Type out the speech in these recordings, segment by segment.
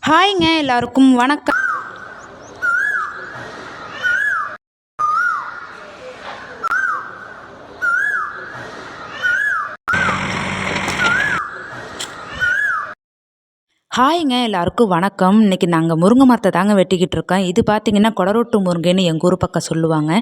ஹாய்ங்க எல்லாருக்கும் வணக்கம். எல்லாருக்கும் வணக்கம். இன்னைக்கு நாங்கள் முருங்கை மரத்தை தாங்க வெட்டிக்கிட்டு இருக்கோம். இது பார்த்தீங்கன்னா கொடரோட்டு முருங்கைன்னு எங்கள் ஊர் பக்கம் சொல்லுவாங்க.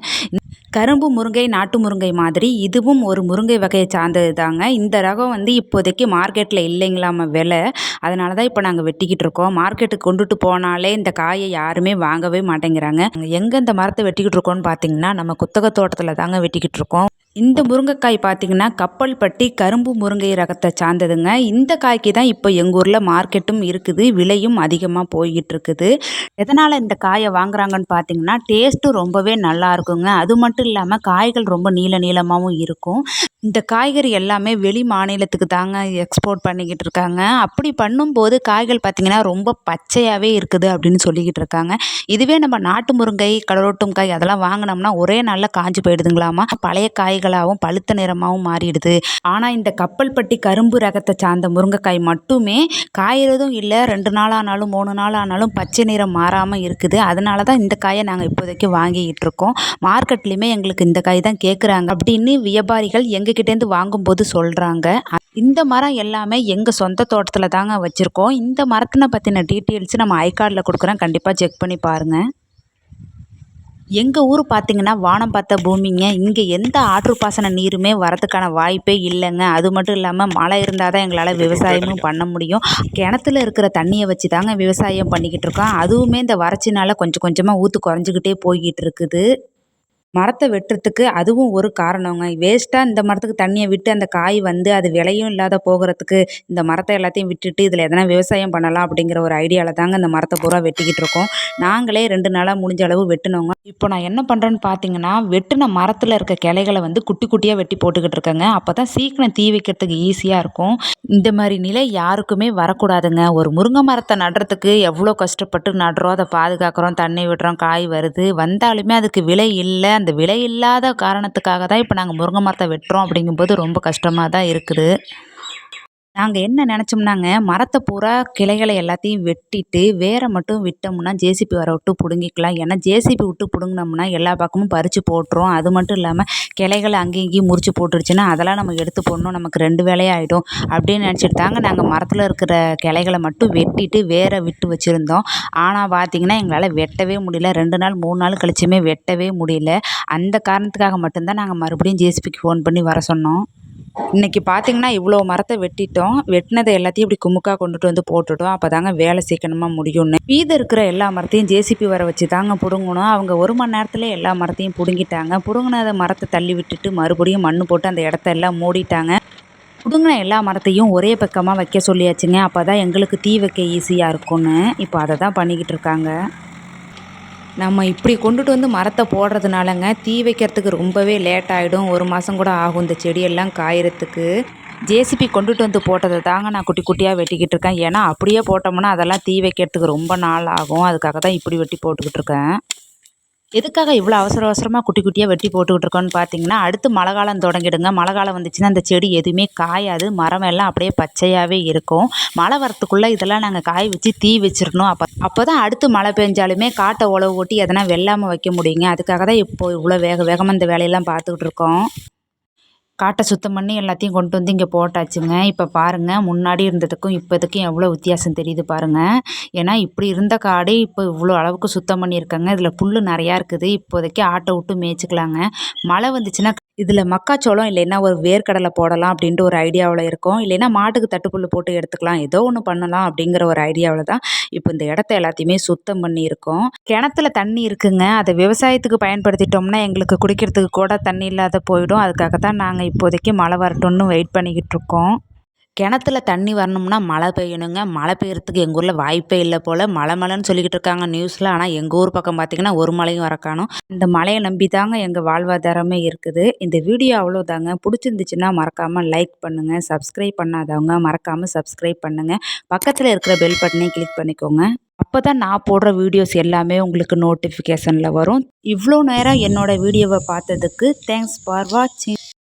கரும்பு முருங்கை, நாட்டு முருங்கை மாதிரி இதுவும் ஒரு முருங்கை வகையை சார்ந்தது தாங்க. இந்த ரகம் இப்போதைக்கு மார்க்கெட்டில் இல்லைங்களாம விலை. அதனால தான் இப்போ நாங்கள் வெட்டிக்கிட்டு இருக்கோம். மார்க்கெட்டுக்கு கொண்டுட்டு போனாலே இந்த காயை யாருமே வாங்கவே மாட்டேங்கிறாங்க. எங்கே இந்த மரத்தை வெட்டிக்கிட்டு இருக்கோம்னு பார்த்தீங்கன்னா நம்ம குத்தகை தோட்டத்தில் தாங்க வெட்டிக்கிட்டு இருக்கோம். இந்த முருங்கைக்காய் பார்த்தீங்கன்னா கப்பல்பட்டி கரும்பு முருங்கை ரகத்தை சார்ந்ததுங்க. இந்த காய்க்கு தான் இப்போ எங்கள் ஊரில் மார்க்கெட்டும் இருக்குது, விலையும் அதிகமாக போய்கிட்டு இருக்குது. எதனால் இந்த காயை வாங்குறாங்கன்னு பார்த்தீங்கன்னா டேஸ்ட்டும் ரொம்பவே நல்லா இருக்குங்க. அது மட்டும் இல்லாமல் காய்கள் ரொம்ப நீளமாகவும் இருக்கும். இந்த காய்கறி எல்லாமே வெளி மாநிலத்துக்கு தாங்க எக்ஸ்போர்ட் பண்ணிக்கிட்டு இருக்காங்க. அப்படி பண்ணும்போது காய்கள் பார்த்திங்கன்னா ரொம்ப பச்சையாகவே இருக்குது அப்படின்னு சொல்லிக்கிட்டு இருக்காங்க. இதுவே நம்ம நாட்டு முருங்கை, கடலோட்டும் காய் அதெல்லாம் வாங்கினோம்னா ஒரே நாளில் காஞ்சி போயிடுதுங்களாமா. பழைய காய்களாகவும் பழுத்த நிறமாகவும் மாறிடுது. ஆனால் இந்த கப்பல்பட்டி கரும்பு ரகத்தை சார்ந்த முருங்கைக்காய் மட்டுமே காய்கிறதும் இல்லை, 2 நாள் ஆனாலும் 3 நாள் ஆனாலும் பச்சை நிறம் மாறாமல் இருக்குது. அதனால தான் இந்த காயை நாங்கள் இப்போதைக்கு வாங்கிக்கிட்டு இருக்கோம். மார்க்கெட்லேயுமே எங்களுக்கு இந்த காய் தான் கேட்குறாங்க அப்படின்னு வியாபாரிகள் எங்ககிட்டேருந்து வாங்கும்போது சொல்கிறாங்க. இந்த மரம் எல்லாமே எங்கள் சொந்த தோட்டத்தில் தாங்க வச்சுருக்கோம். இந்த மரத்தினை பற்றின டீட்டெயில்ஸ் நம்ம ஐகார்டில் கொடுக்குறேன், கண்டிப்பாக செக் பண்ணி பாருங்கள். எங்கள் ஊர் பார்த்திங்கன்னா வானம் பார்த்த பூமிங்க. இங்கே எந்த ஆற்று பாசன நீருமே வரதுக்கான வாய்ப்பே இல்லைங்க. அது மட்டும் இல்லாமல் மழை இருந்தால் தான் எங்களால் விவசாயமும் பண்ண முடியும். கிணத்துல இருக்கிற தண்ணியை வச்சு தாங்க விவசாயம் பண்ணிக்கிட்டு இருக்கோம். அதுவுமே இந்த வறட்சினால் கொஞ்சம் கொஞ்சமாக ஊற்று குறைஞ்சிக்கிட்டே போய்கிட்டு இருக்குது. மரத்தை வெட்டுறதுக்கு அதுவும் ஒரு காரணங்க. வேஸ்ட்டாக இந்த மரத்துக்கு தண்ணியை விட்டு அந்த காய் அது விலையும் இல்லாத போகிறதுக்கு இந்த மரத்தை எல்லாத்தையும் விட்டுட்டு இதில் எதனா விவசாயம் பண்ணலாம் அப்படிங்கிற ஒரு ஐடியாவில் தாங்க இந்த மரத்தை பூரா வெட்டிக்கிட்டு இருக்கோம். நாங்களே 2 நாளாக முடிஞ்ச அளவு வெட்டினோங்க. இப்போ நான் என்ன பண்ணுறேன்னு பார்த்தீங்கன்னா வெட்டின மரத்தில் இருக்க கிளைகளை குட்டி குட்டியாக வெட்டி போட்டுக்கிட்டு இருக்கேங்க. அப்போ தான் சீக்கிரம் தீ வைக்கிறதுக்கு ஈஸியாக இருக்கும். இந்த மாதிரி நிலை யாருக்குமே வரக்கூடாதுங்க. ஒரு முருங்கை மரத்தை நடுறதுக்கு எவ்வளோ கஷ்டப்பட்டு நடுறோம், அதை பாதுகாக்கிறோம், தண்ணி விடுறோம், காய் வருது, வந்தாலுமே அதுக்கு விலை இல்லை. அந்த விலை இல்லாத காரணத்துக்காக தான் இப்போ நாங்கள் முருங்கை மரத்தை வெட்டுறோம். அப்படிங்கும்போது ரொம்ப கஷ்டமாக தான் இருக்குது. நாங்கள் என்ன நினச்சோம்னாங்க மரத்தை பூரா கிளைகளை எல்லாத்தையும் வெட்டிட்டு வேரை மட்டும் விட்டோம்னா ஜேசிபி வர விட்டு பிடுங்கிக்கலாம். ஏன்னா ஜேசிபி விட்டு பிடுங்கினோம்னா எல்லா பக்கமும் பறித்து போட்டுரும். அது மட்டும் இல்லாமல் கிளைகளை அங்கேயும் இங்கேயும் முறிச்சு போட்டுருச்சுன்னா அதெல்லாம் நம்ம எடுத்து போடணும், நமக்கு 2 வேலையாகிடும் அப்படின்னு நினச்சிட்டு தாங்க நாங்கள் மரத்தில் இருக்கிற கிளைகளை மட்டும் வெட்டிட்டு வேரை விட்டு வச்சுருந்தோம். ஆனால் பார்த்திங்கன்னா எங்களால் வெட்டவே முடியல. 2 நாள் 3 நாள் கழிச்சுமே வெட்டவே முடியல. அந்த காரணத்துக்காக மட்டும்தான் நாங்கள் மறுபடியும் ஜேசிபிக்கு ஃபோன் பண்ணி வர சொன்னோம். இன்றைக்கி பார்த்திங்கன்னா இவ்வளோ மரத்தை வெட்டிட்டோம். வெட்டினதை எல்லாத்தையும் இப்படி குமுக்காக கொண்டுட்டு போட்டுட்டோம். அப்போ தாங்க வேலை சீக்கிரமாக முடியும்னு மீதம் இருக்கிற எல்லா மரத்தையும் ஜேசிபி வர வச்சு தாங்க பிடுங்கணும். அவங்க 1 மணி நேரத்தில் எல்லா மரத்தையும் பிடுங்கிட்டாங்க. பிடுங்கினத மரத்தை தள்ளி விட்டுட்டு மறுபடியும் மண் போட்டு அந்த இடத்த எல்லாம் மூடிட்டாங்க. பிடுங்கின எல்லா மரத்தையும் ஒரே பக்கமாக வைக்க சொல்லியாச்சுங்க. அப்போ தான் எங்களுக்கு தீ வைக்க ஈஸியாக இருக்கும்னு இப்போ அதை தான் பண்ணிக்கிட்டு இருக்காங்க. நம்ம இப்படி கொண்டுட்டு மரத்தை போடுறதுனாலங்க தீ வைக்கிறதுக்கு ரொம்பவே லேட் ஆகிடும். 1 மாதம் கூட ஆகும் இந்த செடியெல்லாம் காயறதுக்கு. ஜேசிபி கொண்டுட்டு போட்டதை தாங்க நான் குட்டி குட்டியாக வெட்டிக்கிட்டு இருக்கேன். ஏன்னா அப்படியே போட்டோம்னா அதெல்லாம் தீ வைக்கிறதுக்கு ரொம்ப நாள் ஆகும். அதுக்காக தான் இப்படி வெட்டி போட்டுக்கிட்டு இருக்கேன். எதுக்காக இவ்வளோ அவசரமாக குட்டி குட்டியாக வெட்டி போட்டுக்கிட்டு இருக்கோன்னு பார்த்தீங்கன்னா அடுத்து மழை காலம் தொடங்கிடுங்க. மழை காலம் வந்துச்சுன்னா அந்த செடி எதுவுமே காயாது, மரம் எல்லாம் அப்படியே பச்சையாகவே இருக்கும். மழை வரத்துக்குள்ளே இதெல்லாம் நாங்கள் காய வச்சு தீ வச்சிடணும். அப்போ தான் அடுத்து மழை பெஞ்சாலுமே காட்டை உழவு ஓட்டி எதனா வெள்ளாமல் வைக்க முடியுங்க. அதுக்காக தான் இப்போ இவ்வளோ வேகமாக இந்த வேலையெல்லாம் பார்த்துக்கிட்டு இருக்கோம். காட்டை சுத்தம் பண்ணி எல்லாத்தையும் கொண்டு இங்கே போட்டாச்சுங்க. இப்போ பாருங்கள் முன்னாடி இருந்ததுக்கும் இப்போதுக்கும் எவ்வளோ வித்தியாசம் தெரியுது பாருங்கள். ஏன்னா இப்படி இருந்த காடு இப்போ இவ்வளோ அளவுக்கு சுத்தம் பண்ணியிருக்காங்க. இதில் புல் நிறையா இருக்குது. இப்போதைக்கு ஆட்டை விட்டு மேய்ச்சிக்கலாங்க. மழை வந்துச்சுன்னா இதில் மக்காச்சோளம் இல்லைன்னா ஒரு வேர்க்கடலை போடலாம் அப்படின்ட்டு ஒரு ஐடியாவில் இருக்கும். இல்லைன்னா மாட்டுக்கு தட்டுப்புல் போட்டு எடுத்துக்கலாம், ஏதோ ஒன்று பண்ணலாம் அப்படிங்கிற ஒரு ஐடியாவில் தான் இப்போ இந்த இடத்த எல்லாத்தையுமே சுத்தம் பண்ணியிருக்கோம். கிணத்துல தண்ணி இருக்குங்க. அதை விவசாயத்துக்கு பயன்படுத்திட்டோம்னா எங்களுக்கு குடிக்கிறதுக்கு கூட தண்ணி இல்லாத போயிடும். அதுக்காக தான் நாங்கள் இப்போதைக்கு மழை வரட்டும்னு வெயிட் பண்ணிக்கிட்டு இருக்கோம். கிணத்துல தண்ணி வரணும்னா மழை பெய்யணுங்க. மழை பெய்யறதுக்கு எங்கள் ஊரில் வாய்ப்பே இல்லை போல். மழைன்னு சொல்லிக்கிட்டு இருக்காங்க நியூஸில். ஆனால் எங்கள் ஊர் பக்கம் பார்த்திங்கன்னா ஒரு மழையும் வர காணும். இந்த மழையை நம்பி தாங்க எங்கள் வாழ்வாதாரமே இருக்குது. இந்த வீடியோ அவ்வளோதாங்க. பிடிச்சிருந்துச்சுன்னா மறக்காமல் லைக் பண்ணுங்கள். சப்ஸ்கிரைப் பண்ணாதவங்க மறக்காமல் சப்ஸ்கிரைப் பண்ணுங்கள். பக்கத்தில் இருக்கிற பெல் பட்டனையும் கிளிக் பண்ணிக்கோங்க. அப்போ தான் நான் போடுற வீடியோஸ் எல்லாமே உங்களுக்கு நோட்டிஃபிகேஷனில் வரும். இவ்வளோ நேரம் என்னோடய வீடியோவை பார்த்ததுக்கு தேங்க்ஸ் ஃபார் வாட்சிங்.